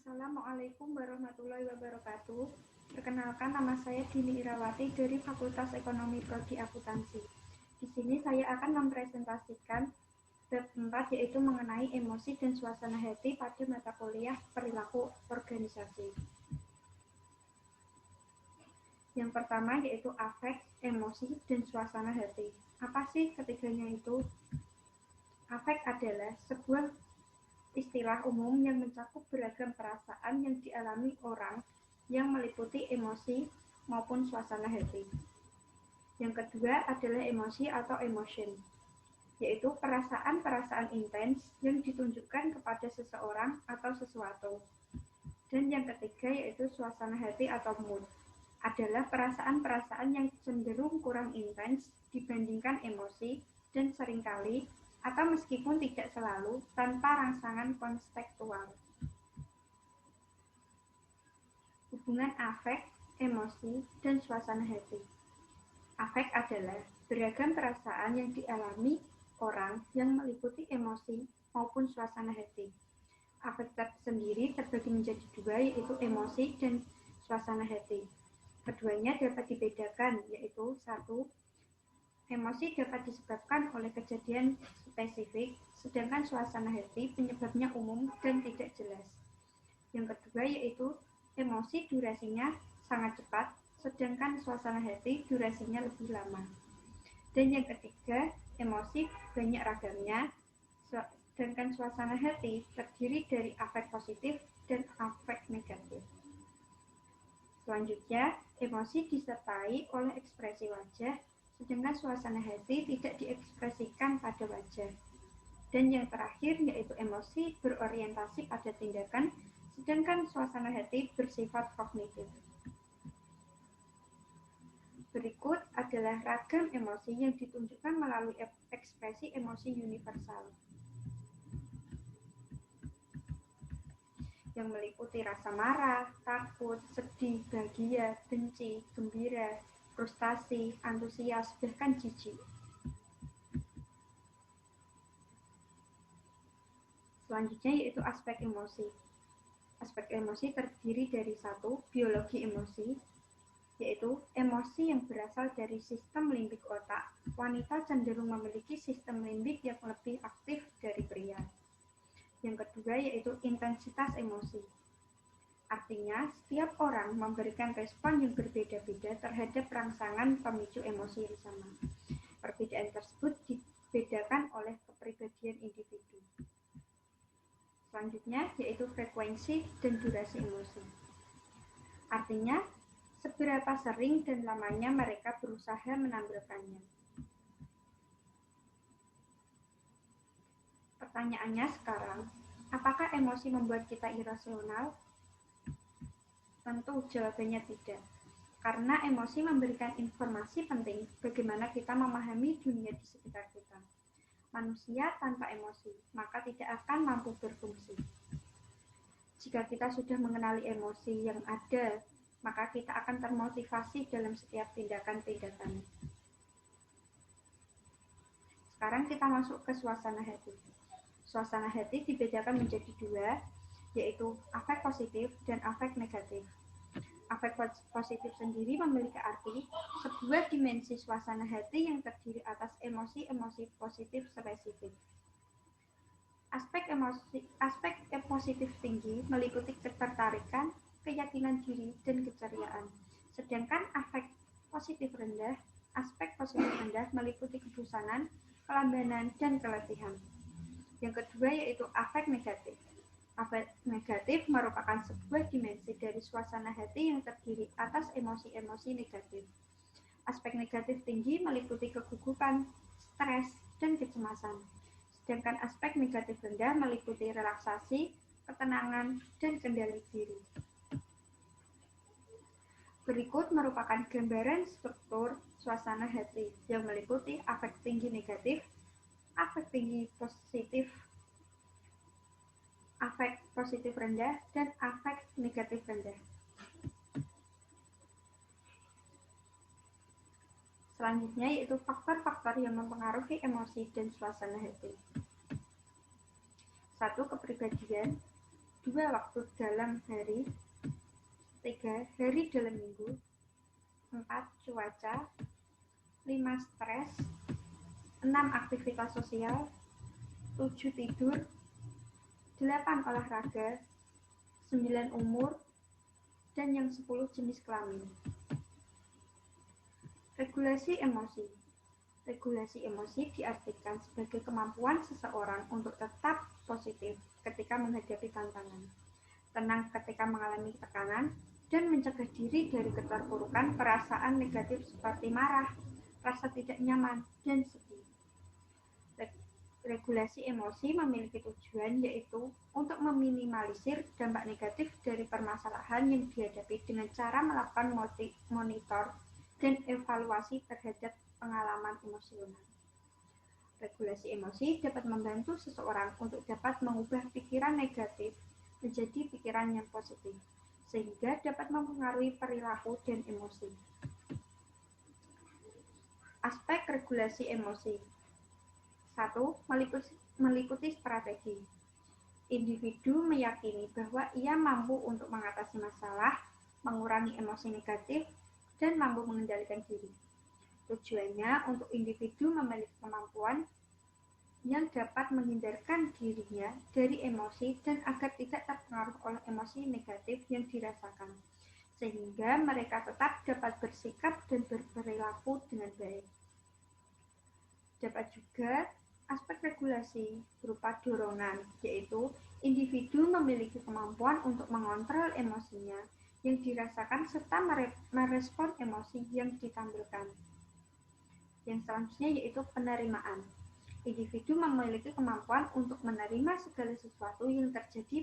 Assalamualaikum warahmatullahi wabarakatuh. Perkenalkan, nama saya Dini Irawati dari Fakultas Ekonomi Prodi Akuntansi. Di sini saya akan mempresentasikan bab 4, yaitu mengenai emosi dan suasana hati pada mata kuliah perilaku organisasi. Yang pertama yaitu afek, emosi, dan suasana hati. Apa sih ketiganya itu? Afek adalah sebuah istilah umum yang mencakup beragam perasaan yang dialami orang yang meliputi emosi maupun suasana hati. Yang kedua adalah emosi atau emotion, yaitu perasaan-perasaan intens yang ditunjukkan kepada seseorang atau sesuatu. Dan yang ketiga yaitu suasana hati atau mood, adalah perasaan-perasaan yang cenderung kurang intens dibandingkan emosi dan seringkali atau meskipun tidak selalu tanpa rangsangan kontekstual. Hubungan afek, emosi, dan suasana hati. Afek adalah beragam perasaan yang dialami orang yang meliputi emosi maupun suasana hati. Afek sendiri terbagi menjadi dua, yaitu emosi dan suasana hati. Keduanya dapat dibedakan, yaitu satu, emosi dapat disebabkan oleh kejadian spesifik, sedangkan suasana hati penyebabnya umum dan tidak jelas. Yang kedua yaitu emosi durasinya sangat cepat, sedangkan suasana hati durasinya lebih lama. Dan yang ketiga, emosi banyak ragamnya, sedangkan suasana hati terdiri dari afek positif dan afek negatif. Selanjutnya, emosi disertai oleh ekspresi wajah, sedangkan suasana hati tidak diekspresikan pada wajah. Dan yang terakhir yaitu emosi berorientasi pada tindakan, sedangkan suasana hati bersifat kognitif. Berikut adalah ragam emosi yang ditunjukkan melalui ekspresi emosi universal, yang meliputi rasa marah, takut, sedih, bahagia, benci, gembira, frustasi, antusias, bahkan jijik. Selanjutnya yaitu aspek emosi. Aspek emosi terdiri dari satu, biologi emosi, yaitu emosi yang berasal dari sistem limbik otak. Wanita cenderung memiliki sistem limbik yang lebih aktif dari pria. Yang kedua yaitu intensitas emosi. Artinya, setiap orang memberikan respon yang berbeda-beda terhadap rangsangan pemicu emosi yang sama. Perbedaan tersebut dibedakan oleh kepribadian individu. Selanjutnya yaitu frekuensi dan durasi emosi. Artinya, seberapa sering dan lamanya mereka berusaha menampilkannya. Pertanyaannya sekarang, apakah emosi membuat kita irasional? Tentu jawabannya tidak. Karena emosi memberikan informasi penting bagaimana kita memahami dunia di sekitar kita. Manusia tanpa emosi, maka tidak akan mampu berfungsi. Jika kita sudah mengenali emosi yang ada, maka kita akan termotivasi dalam setiap tindakan-tindakan. Sekarang kita masuk ke suasana hati. Suasana hati dibedakan menjadi dua, yaitu afek positif dan afek negatif. Afek positif sendiri memiliki arti sebuah dimensi suasana hati yang terdiri atas emosi-emosi positif spesifik. Aspek positif tinggi meliputi ketertarikan, keyakinan diri, dan keceriaan. Sedangkan aspek positif rendah meliputi kebosanan, kelambanan, dan keletihan. Yang kedua yaitu afek negatif. Afek negatif merupakan sebuah dimensi dari suasana hati yang terdiri atas emosi-emosi negatif. Aspek negatif tinggi meliputi kegugupan, stres, dan kecemasan. Sedangkan aspek negatif rendah meliputi relaksasi, ketenangan, dan kendali diri. Berikut merupakan gambaran struktur suasana hati yang meliputi afek tinggi negatif, afek tinggi positif, afek positif rendah, dan afek negatif rendah. Selanjutnya yaitu faktor-faktor yang mempengaruhi emosi dan suasana hati. 1. Kepribadian. 2 waktu dalam hari, 3 hari dalam minggu, 4 cuaca, 5 stres, 6 aktivitas sosial, 7 tidur, 8 olahraga, 9 umur, dan yang 10 jenis kelamin. Regulasi emosi. Regulasi emosi diartikan sebagai kemampuan seseorang untuk tetap positif ketika menghadapi tantangan, tenang ketika mengalami tekanan, dan mencegah diri dari keterpurukan perasaan negatif seperti marah, rasa tidak nyaman, dan sedih. Regulasi emosi memiliki tujuan yaitu untuk meminimalisir dampak negatif dari permasalahan yang dihadapi dengan cara melakukan monitor dan evaluasi terhadap pengalaman emosional. Regulasi emosi dapat membantu seseorang untuk dapat mengubah pikiran negatif menjadi pikiran yang positif, sehingga dapat mempengaruhi perilaku dan emosi. Aspek regulasi emosi. 1. Meliputi strategi. Individu meyakini bahwa ia mampu untuk mengatasi masalah, mengurangi emosi negatif, dan mampu mengendalikan diri. Tujuannya untuk individu memiliki kemampuan yang dapat menghindarkan dirinya dari emosi dan agar tidak terpengaruh oleh emosi negatif yang dirasakan, sehingga mereka tetap dapat bersikap dan berperilaku dengan baik. Dapat juga aspek regulasi berupa dorongan, yaitu individu memiliki kemampuan untuk mengontrol emosinya yang dirasakan serta merespon emosi yang ditampilkan. Yang selanjutnya yaitu penerimaan. Individu memiliki kemampuan untuk menerima segala sesuatu yang terjadi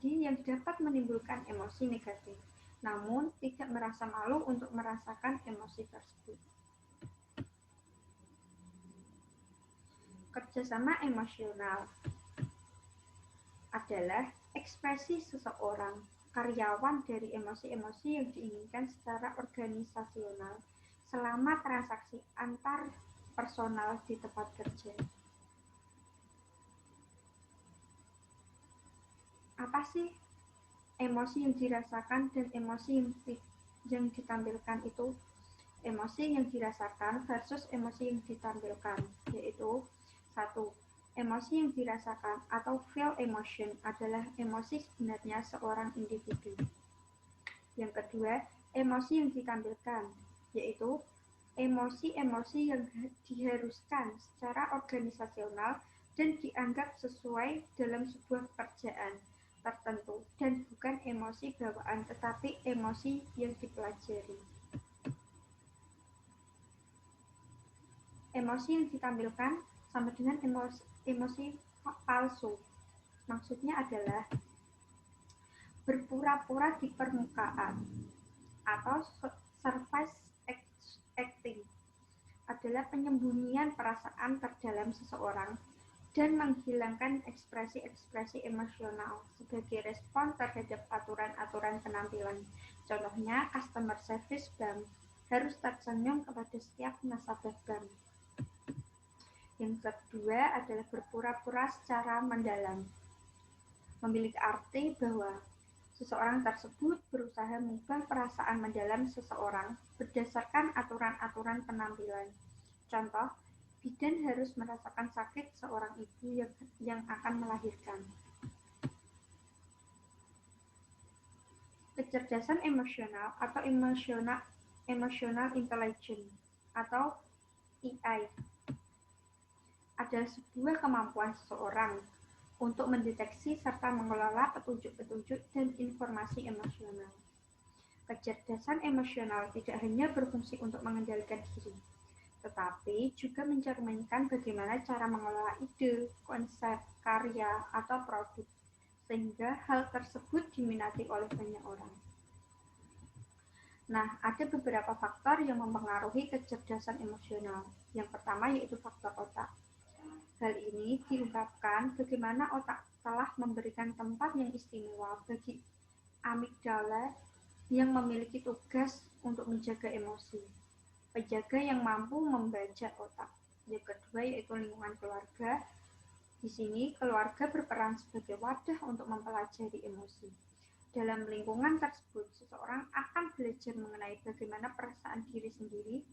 yang dapat menimbulkan emosi negatif, namun tidak merasa malu untuk merasakan emosi tersebut. Kerjasama emosional adalah ekspresi seseorang, karyawan dari emosi-emosi yang diinginkan secara organisasional selama transaksi antar personal di tempat kerja. Apa sih emosi yang dirasakan dan emosi yang ditampilkan itu? Emosi yang dirasakan versus emosi yang ditampilkan, yaitu 1. Emosi yang dirasakan atau feel emotion adalah emosi sebenarnya seorang individu. Yang kedua, emosi yang ditampilkan, yaitu emosi-emosi yang diharuskan secara organisasional dan dianggap sesuai dalam sebuah pekerjaan tertentu dan bukan emosi bawaan tetapi emosi yang dipelajari. Emosi yang ditampilkan sama dengan emosi palsu. Maksudnya adalah berpura-pura di permukaan atau surface acting adalah penyembunyian perasaan terdalam seseorang dan menghilangkan ekspresi-ekspresi emosional sebagai respon terhadap aturan-aturan penampilan. Contohnya, customer service bank harus tersenyum kepada setiap nasabah bank. Yang kedua adalah berpura-pura secara mendalam. Memiliki arti bahwa seseorang tersebut berusaha mengubah perasaan mendalam seseorang berdasarkan aturan-aturan penampilan. Contoh, bidan harus merasakan sakit seorang ibu yang akan melahirkan. Kecerdasan emosional atau emotional intelligence atau EI adalah sebuah kemampuan seseorang untuk mendeteksi serta mengelola petunjuk-petunjuk dan informasi emosional. Kecerdasan emosional tidak hanya berfungsi untuk mengendalikan diri, tetapi juga mencerminkan bagaimana cara mengelola ide, konsep, karya, atau produk, sehingga hal tersebut diminati oleh banyak orang. Nah, ada beberapa faktor yang mempengaruhi kecerdasan emosional. Yang pertama yaitu faktor otak. Hal ini diungkapkan bagaimana otak telah memberikan tempat yang istimewa bagi amigdala yang memiliki tugas untuk menjaga emosi, penjaga yang mampu membaca otak. Yang kedua yaitu lingkungan keluarga. Di sini, keluarga berperan sebagai wadah untuk mempelajari emosi. Dalam lingkungan tersebut, seseorang akan belajar mengenai bagaimana perasaan diri sendiri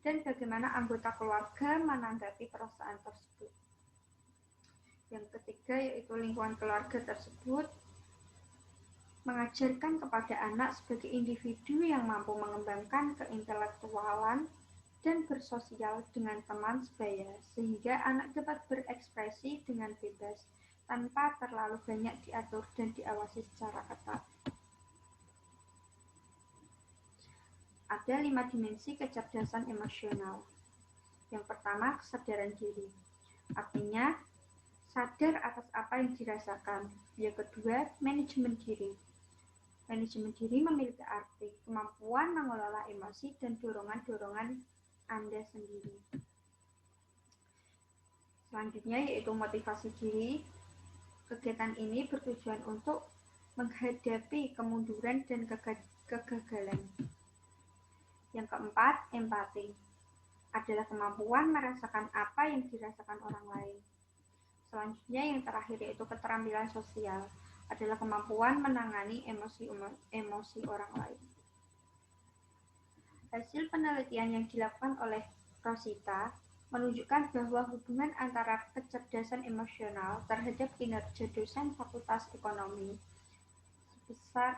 dan bagaimana anggota keluarga menanggapi perasaan tersebut. Yang ketiga yaitu lingkungan keluarga tersebut mengajarkan kepada anak sebagai individu yang mampu mengembangkan keintelektualan dan bersosial dengan teman sebaya, sehingga anak dapat berekspresi dengan bebas tanpa terlalu banyak diatur dan diawasi secara ketat. Ada 5 dimensi kecerdasan emosional. Yang pertama, kesadaran diri. Artinya, sadar atas apa yang dirasakan. Yang kedua, manajemen diri. Manajemen diri memiliki arti kemampuan mengelola emosi dan dorongan-dorongan Anda sendiri. Selanjutnya yaitu motivasi diri. Kegiatan ini bertujuan untuk menghadapi kemunduran dan kegagalan. Yang keempat, empati. Adalah kemampuan merasakan apa yang dirasakan orang lain. Selanjutnya yang terakhir yaitu keterampilan sosial. Adalah kemampuan menangani emosi orang lain. Hasil penelitian yang dilakukan oleh Rosita menunjukkan bahwa hubungan antara kecerdasan emosional terhadap kinerja dosen Fakultas Ekonomi sebesar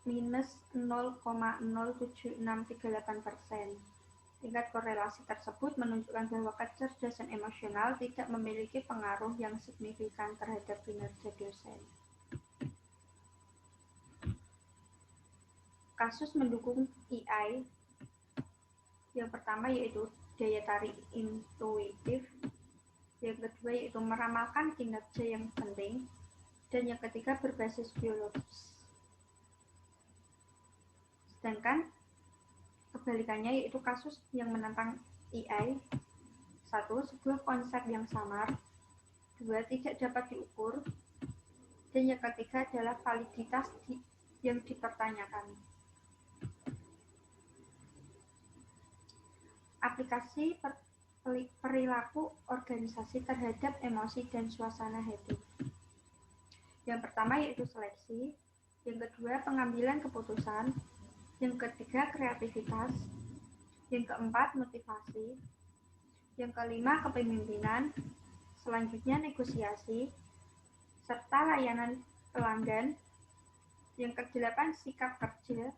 minus 0,07638%. Tingkat korelasi tersebut menunjukkan bahwa kecerdasan emosional tidak memiliki pengaruh yang signifikan terhadap kinerja dosen. Kasus mendukung EI yang pertama yaitu daya tarik intuitif, yang kedua yaitu meramalkan kinerja yang penting, dan yang ketiga berbasis biologis. Sedangkan kebalikannya yaitu kasus yang menentang EI. 1. Sebuah konsep yang samar. 2. Tidak dapat diukur. Dan yang ketiga adalah validitas yang dipertanyakan. Aplikasi perilaku organisasi terhadap emosi dan suasana hati. Yang pertama yaitu seleksi, yang kedua pengambilan keputusan, yang ketiga kreativitas, yang keempat motivasi, yang kelima kepemimpinan, selanjutnya negosiasi, serta layanan pelanggan, yang kedelapan sikap kerja,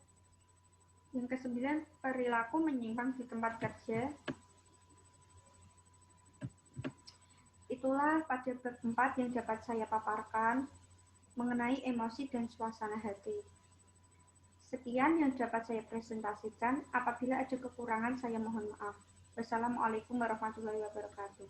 yang kesembilan perilaku menyimpang di tempat kerja. Itulah pada bab 4 yang dapat saya paparkan mengenai emosi dan suasana hati. Sekian yang dapat saya presentasikan. Apabila ada kekurangan saya mohon maaf. Wassalamualaikum warahmatullahi wabarakatuh.